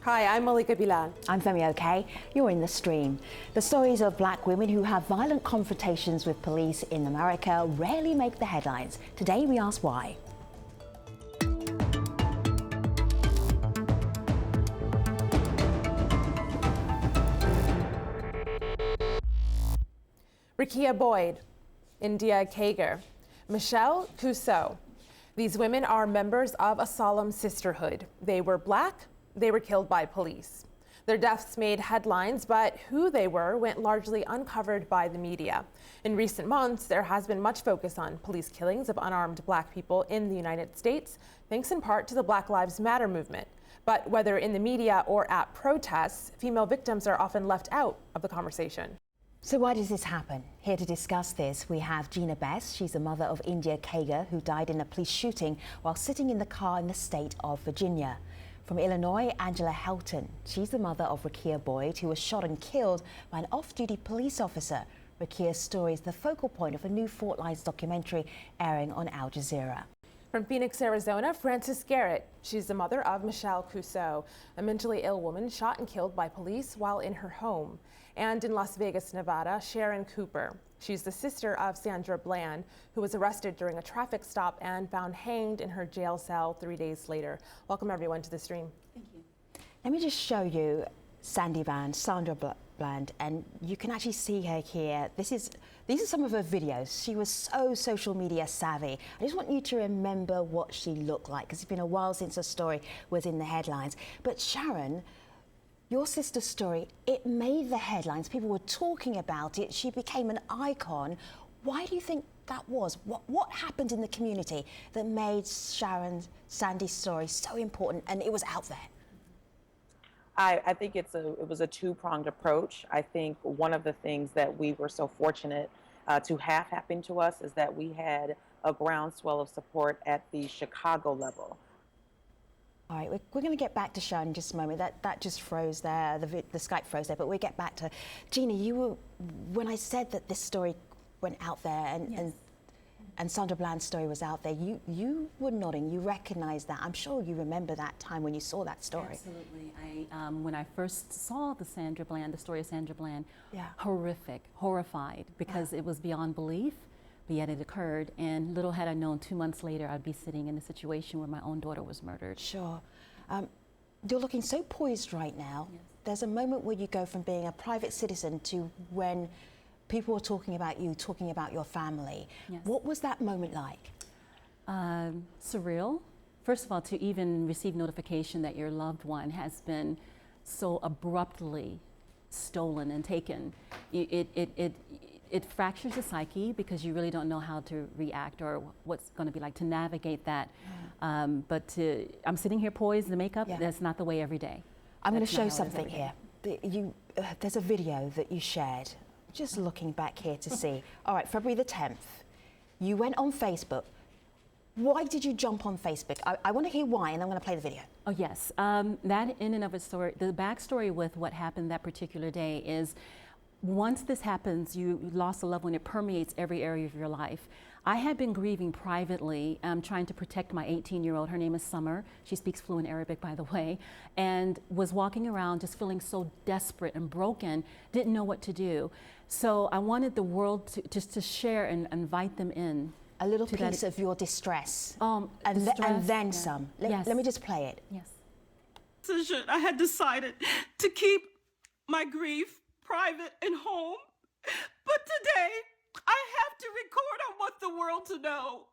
Hi, I'm Malika Bilal. I'm Femi OK. You're in The Stream. The stories of black women who have violent confrontations with police in America rarely make the headlines. Today we ask why. Rekia Boyd, India Kager, Michelle Cusseau. These women are members of a solemn sisterhood. They were black, they were killed by police. Their deaths made headlines, but who they were went largely uncovered by the media. In recent months, there has been much focus on police killings of unarmed black people in the United States, thanks in part to the Black Lives Matter movement. But whether in the media or at protests, female victims are often left out of the conversation. So why does this happen? Here to discuss this, we have Gina Bess. She's the mother of India Kager, who died in a police shooting while sitting in the car in the state of Virginia. From Illinois, Angela Helton. She's the mother of Rekia Boyd, who was shot and killed by an off-duty police officer. Rekia's story is the focal point of a new Fault Lines documentary airing on Al Jazeera. From Phoenix, Arizona, Frances Garrett. She's the mother of Michelle Cusseau, a mentally ill woman shot and killed by police while in her home. And in Las Vegas, Nevada, Sharon Cooper. She's the sister of Sandra Bland, who was arrested during a traffic stop and found hanged in her jail cell 3 days later. Welcome everyone to The Stream. Thank you. Let me just show you Sandra Bland, and you can actually see her here. These are some of her videos. She was so social media savvy. I just want you to remember what she looked like, because it's been a while since her story was in the headlines. But Sharon, your sister's story, it made the headlines. People were talking about it. She became an icon. Why do you think that was? What happened in the community that made Sandy's story so important and it was out there? I think it was a two-pronged approach. I think one of the things that we were so fortunate to have happen to us is that we had a groundswell of support at the Chicago level. All right, we're going to get back to Sharon in just a moment. That just froze there, the Skype froze there, but we'll get back to Gina. When I said that this story went out there and Sandra Bland's story was out there, you were nodding, you recognized that. I'm sure you remember that time when you saw that story. Absolutely. When I first saw the story of Sandra Bland, yeah. Horrific, horrified, because it was beyond belief. But yet it occurred, and little had I known 2 months later I'd be sitting in a situation where my own daughter was murdered. Sure. You're looking so poised right now. Yes. There's a moment where you go from being a private citizen to when people were talking about you, talking about your family. Yes. What was that moment like? Surreal. First of all, to even receive notification that your loved one has been so abruptly stolen and taken, it fractures the psyche because you really don't know how to react or what's going to be like to navigate that. But I'm sitting here poised, the makeup, that's not the way every day. I'm going to show something here. There's a video that you shared. Just looking back here to see. All right, February the 10th, you went on Facebook. Why did you jump on Facebook? I want to hear why, and I'm going to play the video. Oh, yes. That in and of itself, the backstory with what happened that particular day is once this happens, you lost a loved one, it permeates every area of your life. I had been grieving privately, trying to protect my 18-year-old. Her name is Summer. She speaks fluent Arabic, by the way, and was walking around just feeling so desperate and broken, didn't know what to do. So I wanted the world to share and invite them in. A little piece of your distress. And then some. Let me just play it. Yes. I had decided to keep my grief private and home, but today I have to record. I want the world to know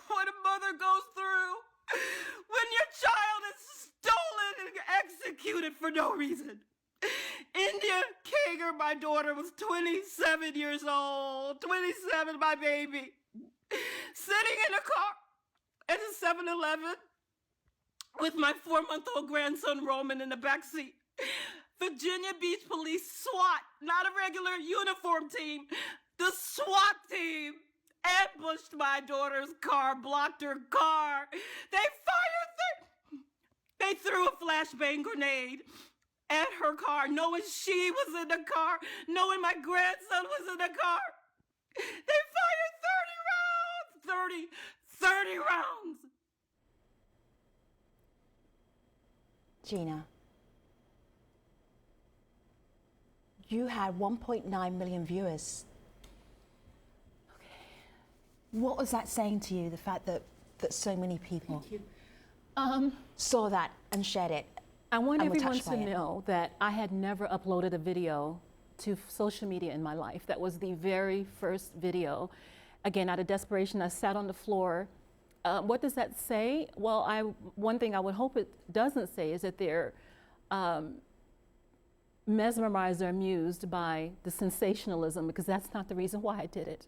what a mother goes through when your child is stolen and executed for no reason. India Kager, my daughter, was 27 years old, 27, my baby, sitting in a car at a 7-Eleven with my 4-month-old grandson Roman in the backseat. Virginia Beach Police SWAT, not a regular uniform team, the SWAT team ambushed my daughter's car, blocked her car. They threw a flashbang grenade at her car, knowing she was in the car, knowing my grandson was in the car. They fired 30 rounds. Gina, you had 1.9 million viewers. What was that saying to you, the fact that so many people saw that and shared it? I want and were everyone touched to by it? know that I had never uploaded a video to social media in my life. That was the very first video. Again, out of desperation, I sat on the floor. What does that say? Well, one thing I would hope it doesn't say is that they're mesmerized or amused by the sensationalism, because that's not the reason why I did it.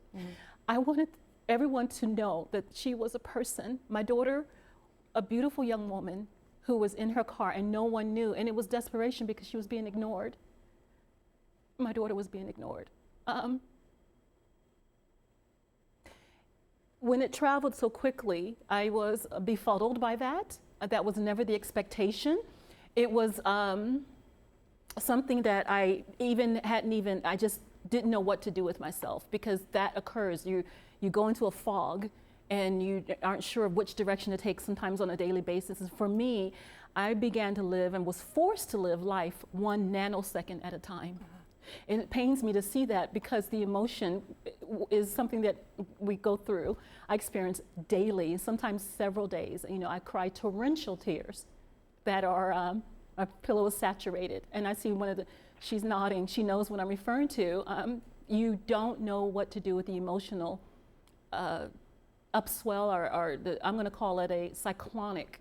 I wanted everyone to know that she was a person. My daughter, a beautiful young woman who was in her car and no one knew, and it was desperation because she was being ignored. My daughter was being ignored. When it traveled so quickly, I was befuddled by that. That was never the expectation. It was something that I just didn't know what to do with myself, because that occurs. You go into a fog and you aren't sure of which direction to take sometimes on a daily basis. And for me, I began to live and was forced to live life 1 nanosecond at a time. And it pains me to see that, because the emotion is something that we go through. I experience daily, sometimes several days. You know, I cry torrential tears that are, my pillow is saturated. And I see she's nodding, she knows what I'm referring to. You don't know what to do with the emotional upswell, or I'm gonna call it a cyclonic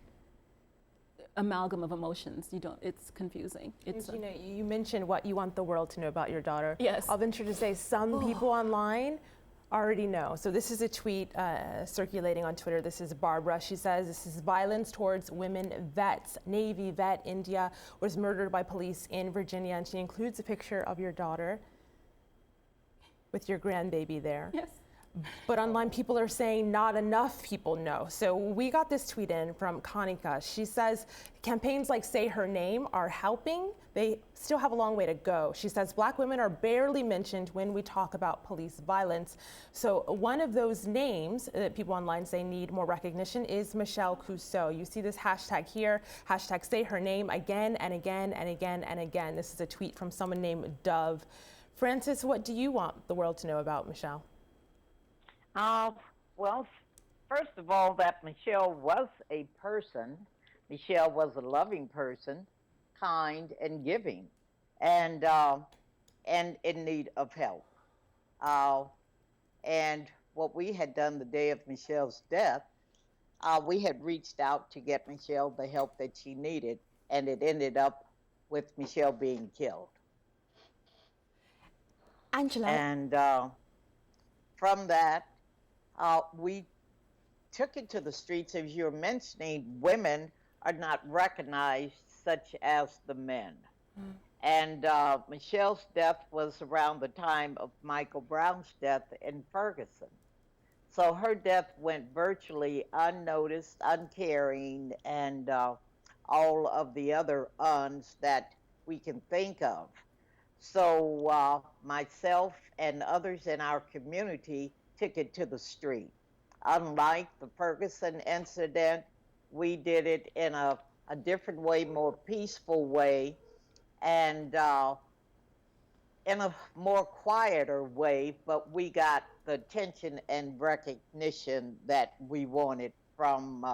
amalgam of emotions. It's confusing. You mentioned what you want the world to know about your daughter. Yes. I'll venture to say some people online already know. So this is a tweet circulating on Twitter. This is Barbara. She says, this is violence towards women vets. Navy vet India was murdered by police in Virginia. And she includes a picture of your daughter with your grandbaby there. Yes. But online people are saying not enough people know. So we got this tweet in from Kanika. She says campaigns like Say Her Name are helping. They still have a long way to go. She says Black women are barely mentioned when we talk about police violence. So one of those names that people online say need more recognition is Michelle Cusseaux. You see this hashtag here, hashtag Say Her Name, again and again and again and again. This is a tweet from someone named Dove. Francis, what do you want the world to know about Michelle? Well, first of all, that Michelle was a person. Michelle was a loving person, kind and giving, and in need of help. And what we had done the day of Michelle's death, we had reached out to get Michelle the help that she needed, and it ended up with Michelle being killed. Angela. And from that, we took it to the streets. As you're mentioning, women are not recognized such as the men. And Michelle's death was around the time of Michael Brown's death in Ferguson. So her death went virtually unnoticed, uncaring, and all of the other uns that we can think of. So myself and others in our community took it to the street. Unlike the Ferguson incident, we did it in a different way, more peaceful way, and in a more quieter way, but we got the attention and recognition that we wanted from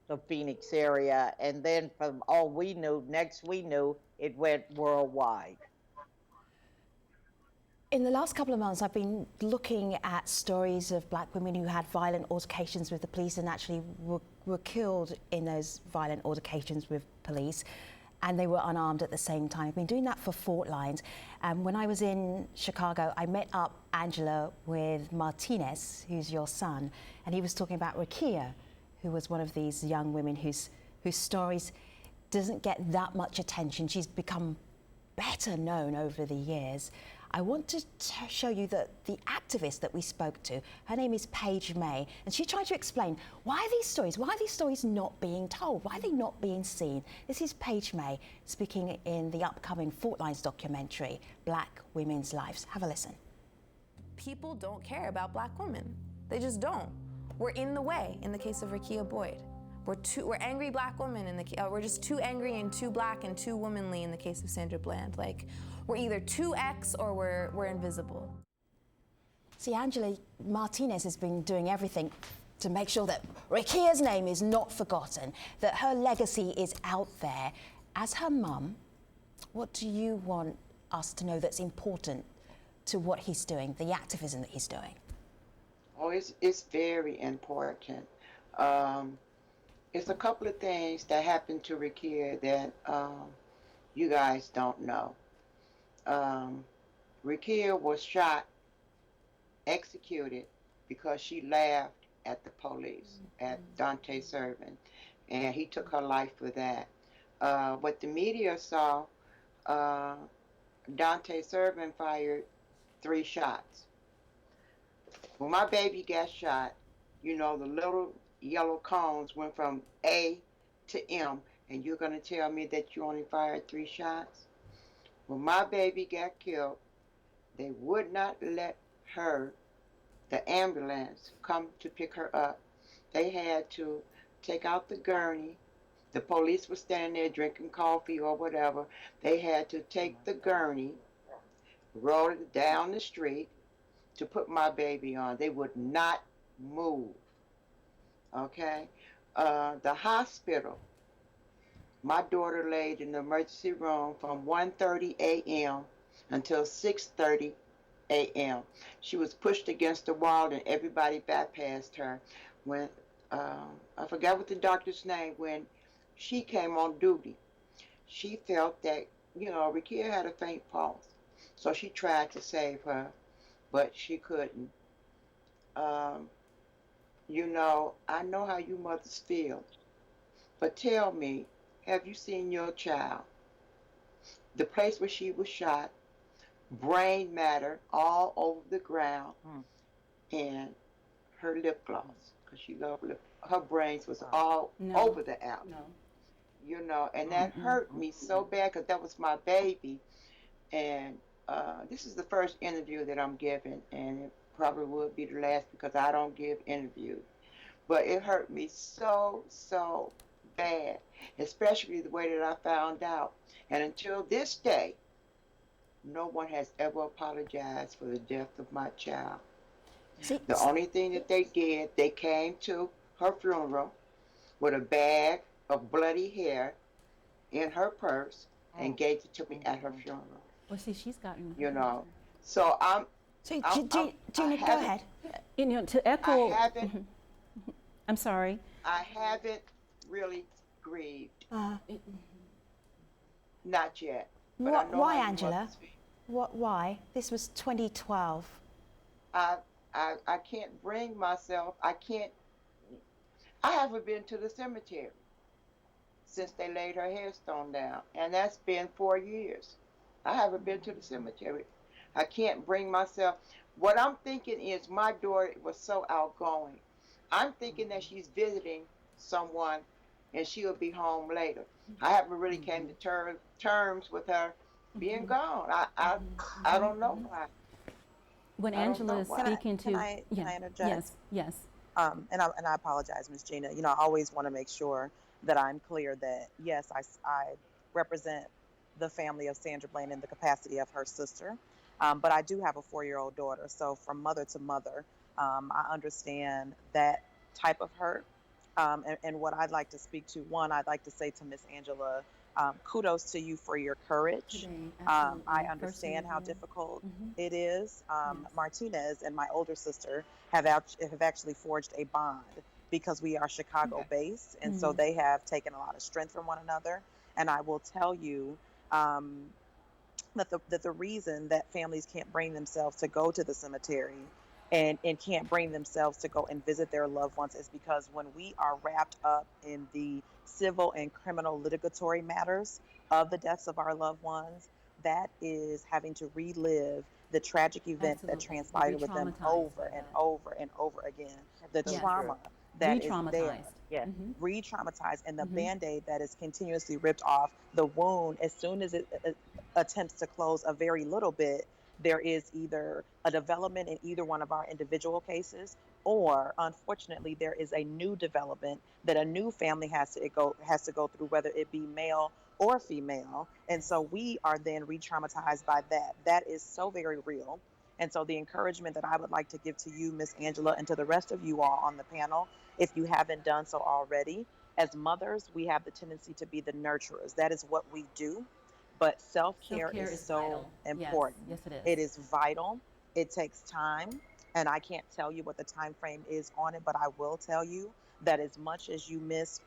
the Phoenix area. And then from all we knew, next we knew, it went worldwide. In the last couple of months, I've been looking at stories of Black women who had violent altercations with the police and actually were killed in those violent altercations with police, and they were unarmed at the same time. I've been doing that for Fortlines. When I was in Chicago, I met up, Angela, with Martinez, who's your son, and he was talking about Rakia, who was one of these young women whose stories doesn't get that much attention. She's become better known over the years. I want to show you the activist that we spoke to. Her name is Paige May, and she tried to explain why are these stories not being told? Why are they not being seen? This is Paige May speaking in the upcoming Fortlines documentary, Black Women's Lives. Have a listen. People don't care about Black women. They just don't. We're in the way in the case of Rakia Boyd. We're angry black women we're just too angry and too black and too womanly in the case of Sandra Bland. Like, we're either too X or we're invisible. See, Angela, Martinez has been doing everything to make sure that Rekia's name is not forgotten, that her legacy is out there. As her mum, what do you want us to know that's important to what he's doing, the activism that he's doing? Oh, it's very important. It's a couple of things that happened to Rekia that you guys don't know. Rekia was shot, executed, because she laughed at the police, at Dante Servin, and he took her life for that. What the media saw, Dante Servin fired 3 shots. When my baby got shot, you know, the little yellow cones went from A to M, and you're going to tell me that you only fired 3 shots? When my baby got killed, they would not let her, the ambulance, come to pick her up. They had to take out the gurney. The police were standing there drinking coffee or whatever. They had to take the gurney, roll it down the street to put my baby on. They would not move. Okay? The hospital, my daughter laid in the emergency room from 1:30 a.m. until 6:30 a.m. She was pushed against the wall and everybody bypassed her. When, I forgot what the doctor's name, when she came on duty, she felt that, you know, Rekia had a faint pulse. So she tried to save her, but she couldn't. You know, I know how you mothers feel, but tell me, have you seen your child? The place where she was shot, brain matter all over the ground, and her lip gloss, because she loved lip, her brains was all over the alley. You know, and that hurt me so bad, because that was my baby. And this is the first interview that I'm giving, and it probably would be the last, because I don't give interviews. But it hurt me so, so bad, especially the way that I found out. And until this day, no one has ever apologized for the death of my child. The only thing that they did, they came to her funeral with a bag of bloody hair in her purse and gave it to me at her funeral. Well, see, she's gotten, you know. So Gina, go ahead. You know, to echo. I haven't. I'm sorry. I haven't really grieved. Not yet. But I know Why, how you Angela? mothers feel. Why? This was 2012. I can't bring myself. I haven't been to the cemetery since they laid her headstone down, and that's been 4 years. I haven't been to the cemetery. I can't bring myself. What I'm thinking is my daughter was so outgoing. I'm thinking that she's visiting someone and she'll be home later. I haven't really came to terms with her being gone. I don't know why. When Angela is speaking to, can I interject? Yes. And I apologize, Ms. Gina. You know, I always want to make sure that I'm clear that, yes, I represent the family of Sandra Bland in the capacity of her sister. But I do have a 4-year-old daughter. So from mother to mother, I understand that type of hurt. And what I'd like to speak to, one, I'd like to say to Miss Angela, kudos to you for your courage. I understand how difficult it is. Martinez and my older sister have actually forged a bond because we are Chicago based. And so they have taken a lot of strength from one another. And I will tell you that the reason that families can't bring themselves to go to the cemetery and can't bring themselves to go and visit their loved ones is because when we are wrapped up in the civil and criminal litigatory matters of the deaths of our loved ones, that is having to relive the tragic events that transpired with them over and over and over again. The trauma that is there. Yes. Re-traumatized, and the Band-Aid that is continuously ripped off the wound as soon as it attempts to close a very little bit, there is either a development in either one of our individual cases, or unfortunately there is a new development that a new family has to go through, whether it be male or female. And so we are then re-traumatized by that. That is so very real. And so the encouragement that I would like to give to you, Miss Angela, and to the rest of you all on the panel, if you haven't done so already, as mothers, we have the tendency to be the nurturers. That is what we do. But self-care is so vital. important. Yes, it is. It is vital. It takes time. And I can't tell you what the time frame is on it, but I will tell you that as much as you miss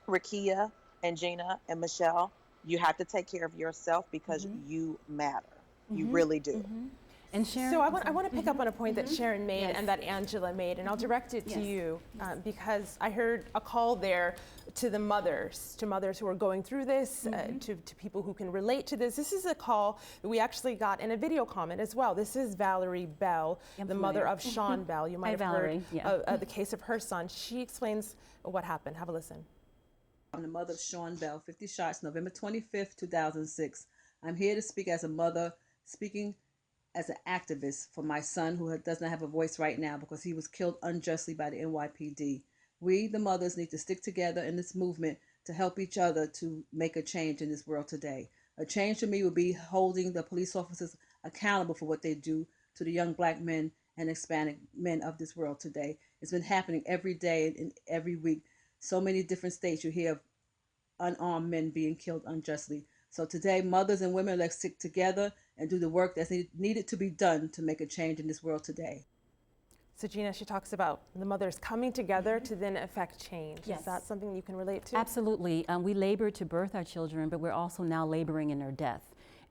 Rakia and Gina and Michelle, you have to take care of yourself because you matter. You really do. And Sharon, So I want to pick up on a point that Sharon made and that Angela made, and I'll direct it to you because I heard a call there to the mothers, who are going through this, to people who can relate to this. This is a call that we actually got in a video comment as well. This is Valerie Bell, the mother of Sean Bell. You might have heard the case of her son. She explains what happened. Have a listen. I'm the mother of Sean Bell, 50 shots, November 25th, 2006. I'm here to speak as a mother, speaking as an activist for my son who does not have a voice right now because he was killed unjustly by the NYPD. We, the mothers, need to stick together in this movement to help each other to make a change in this world today. A change for me would be holding the police officers accountable for what they do to the young black men and Hispanic men of this world today. It's been happening every day and every week. So many different states you hear of unarmed men being killed unjustly. So today, mothers and women, let's stick together and do the work that's needed to be done to make a change in this world today. So Gina, she talks about the mothers coming together to then affect change. Yes. Is that something you can relate to? Absolutely. We labor to birth our children, but we're also now laboring in their death.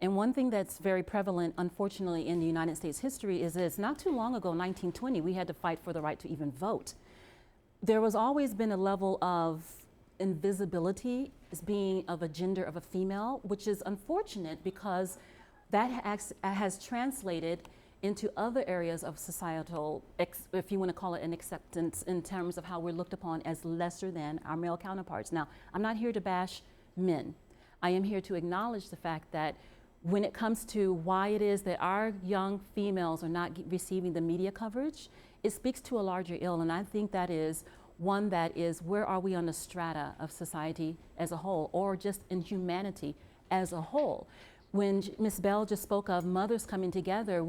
And one thing that's very prevalent, unfortunately, in the United States history is this. Not too long ago, 1920, we had to fight for the right to even vote. There was always been a level of invisibility as being of a gender of a female, which is unfortunate because that has translated into other areas of societal, if you want to call it an acceptance, in terms of how we're looked upon as lesser than our male counterparts. Now, I'm not here to bash men. I am here to acknowledge the fact that when it comes to why it is that our young females are not receiving the media coverage, it speaks to a larger ill, and I think that is one that is, where are we on the strata of society as a whole, or just in humanity as a whole? When Ms. Bell just spoke of mothers coming together,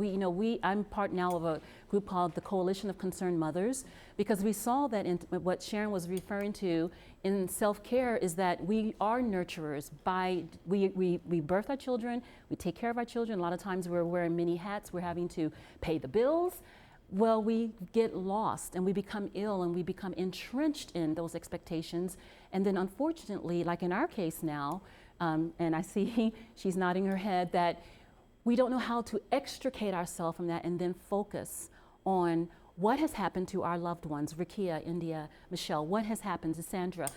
I'm part now of a group called the Coalition of Concerned Mothers, because we saw that in what Sharon was referring to in self-care is that we are nurturers. We birth our children, we take care of our children. A lot of times we're wearing many hats, we're having to pay the bills. Well, we get lost and we become ill and we become entrenched in those expectations. And then unfortunately, like in our case now, and I see she's nodding her head, that we don't know how to extricate ourselves from that and then focus on what has happened to our loved ones, Rakia, India, Michelle, what has happened to Sandra.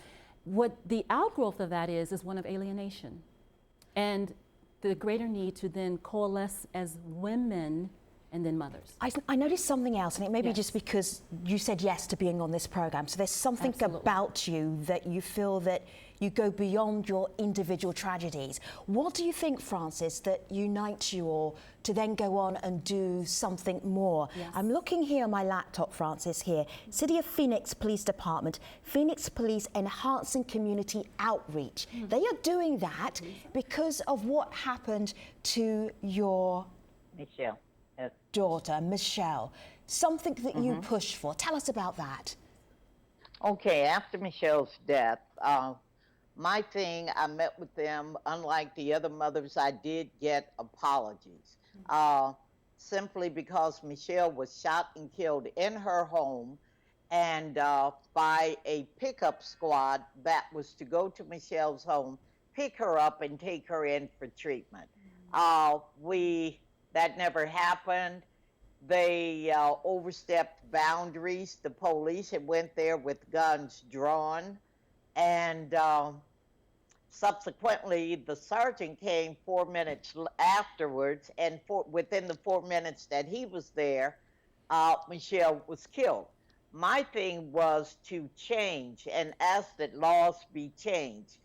What the outgrowth of that is one of alienation. And the greater need to then coalesce as women and then mothers. I noticed something else, and it may be just because you said yes to being on this program. So there's something about you that you feel that you go beyond your individual tragedies. What do you think, Francis, that unites you all to then go on and do something more? Yes. I'm looking here on my laptop, Francis, here. City of Phoenix Police Department, Phoenix Police Enhancing Community Outreach. They are doing that because of what happened to your Michelle. daughter, Michelle, something that you pushed for. Tell us about that. Okay, after Michelle's death, my thing, I met with them. Unlike the other mothers, I did get apologies. Simply because Michelle was shot and killed in her home, and by a pickup squad that was to go to Michelle's home, pick her up and take her in for treatment. That never happened. They overstepped boundaries. The police had went there with guns drawn, and subsequently the sergeant came 4 minutes afterwards, and within the 4 minutes that he was there, Michelle was killed. My thing was to change and ask that laws be changed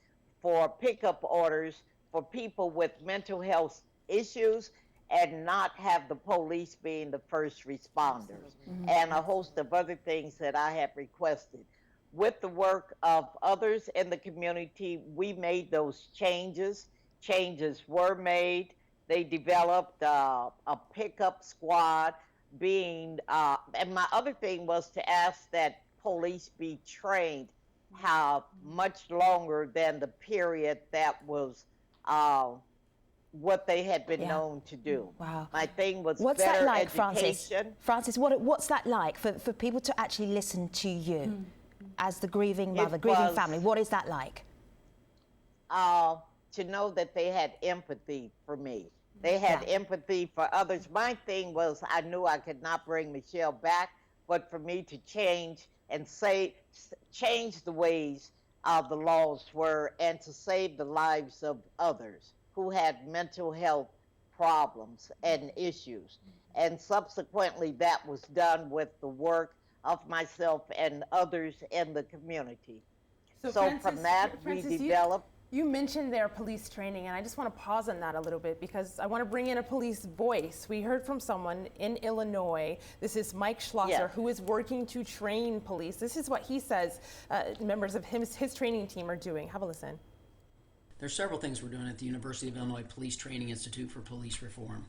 for pickup orders for people with mental health issues and not have the police being the first responders, and a host of other things that I have requested. With the work of others in the community, we made those changes. Changes were made. They developed a pickup squad and my other thing was to ask that police be trained how much longer than the period that was what they had been known to do. Wow. My thing was what's better that like, education. Francis, what's that like for people to actually listen to you as the grieving mother, grieving family? What is that like? To know that they had empathy for me. They had empathy for others. My thing was I knew I could not bring Michelle back, but for me to change and change the ways the laws were and to save the lives of others who had mental health problems and issues. And subsequently that was done with the work of myself and others in the community. So Francis, from that we developed. You mentioned their police training, and I just want to pause on that a little bit because I want to bring in a police voice. We heard from someone in Illinois. This is Mike Schlosser, who is working to train police. This is what he says members of his training team are doing. Have a listen. There's several things we're doing at the University of Illinois Police Training Institute for Police Reform.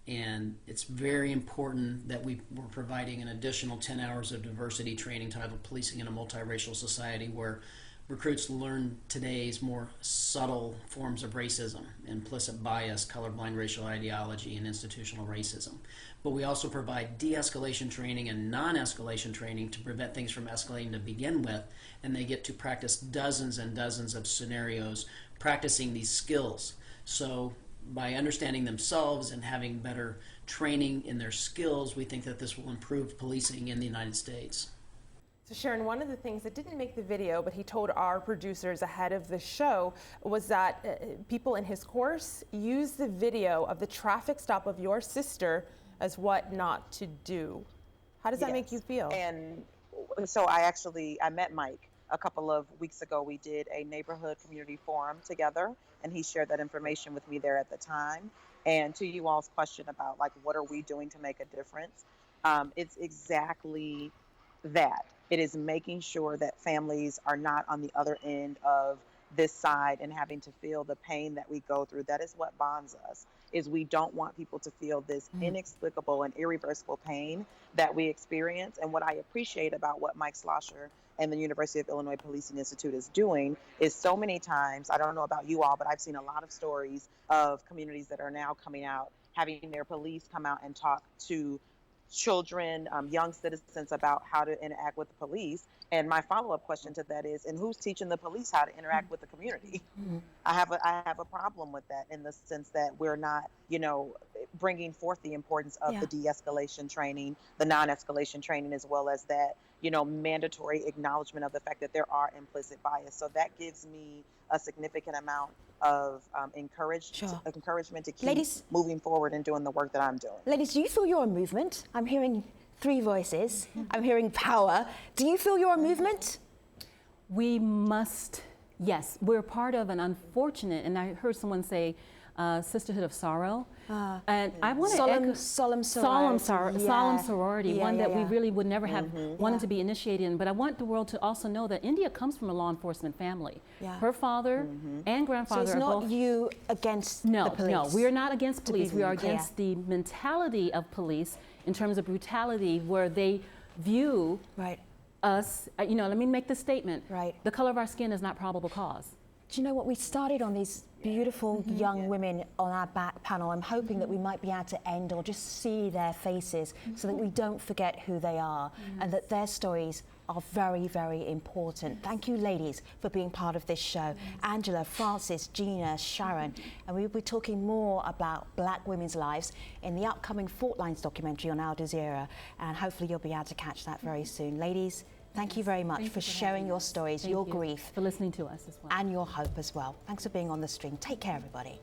And it's very important that we're providing an additional 10 hours of diversity training titled Policing in a Multiracial Society, where recruits learn today's more subtle forms of racism, implicit bias, colorblind racial ideology, and institutional racism. But we also provide de-escalation training and non-escalation training to prevent things from escalating to begin with, and they get to practice dozens and dozens of scenarios practicing these skills. So by understanding themselves and having better training in their skills, we think that this will improve policing in the United States. So Sharon, one of the things that didn't make the video, but he told our producers ahead of the show, was that people in his course used the video of the traffic stop of your sister as what not to do. How does that make you feel? And so I met Mike a couple of weeks ago. We did a neighborhood community forum together, and he shared that information with me there at the time. And to you all's question about like, what are we doing to make a difference? It's exactly that. It is making sure that families are not on the other end of this side and having to feel the pain that we go through. That is what bonds us, is we don't want people to feel this inexplicable and irreversible pain that we experience. And what I appreciate about what Mike Schlosser and the University of Illinois Policing Institute is doing is so many times, I don't know about you all, but I've seen a lot of stories of communities that are now coming out, having their police come out and talk to children, young citizens about how to interact with the police. And my follow-up question to that is, and who's teaching the police how to interact with the community? I have a problem with that, in the sense that we're not, bringing forth the importance of the de-escalation training, the non-escalation training, as well as that, mandatory acknowledgement of the fact that there are implicit bias. So that gives me a significant amount of encouragement to keep moving forward and doing the work that I'm doing. Ladies, do you feel you're a movement? I'm hearing three voices. I'm hearing power. Do you feel you're a movement? We must, yes. We're part of an unfortunate, and I heard someone say, Sisterhood of Sorrow. And I want to echo solemn sorority, one that we really would never have wanted to be initiated in. But I want the world to also know that India comes from a law enforcement family. Her father and grandfather so it's are not both. You against the police? No, we are not against police. We are against the mentality of police in terms of brutality, where they view us. Let me make this statement. The color of our skin is not probable cause. Do you know what? We started on these beautiful young women on our back panel. I'm hoping that we might be able to end or just see their faces so that we don't forget who they are and that their stories are very, very important. Thank you, ladies, for being part of this show. Angela, Francis, Gina, Sharon, and we'll be talking more about Black women's lives in the upcoming Fault Lines documentary on Al Jazeera, and hopefully you'll be able to catch that very soon. Ladies, thank you very much for sharing your stories, your grief. For listening to us as well. And your hope as well. Thanks for being on the stream. Take care, everybody.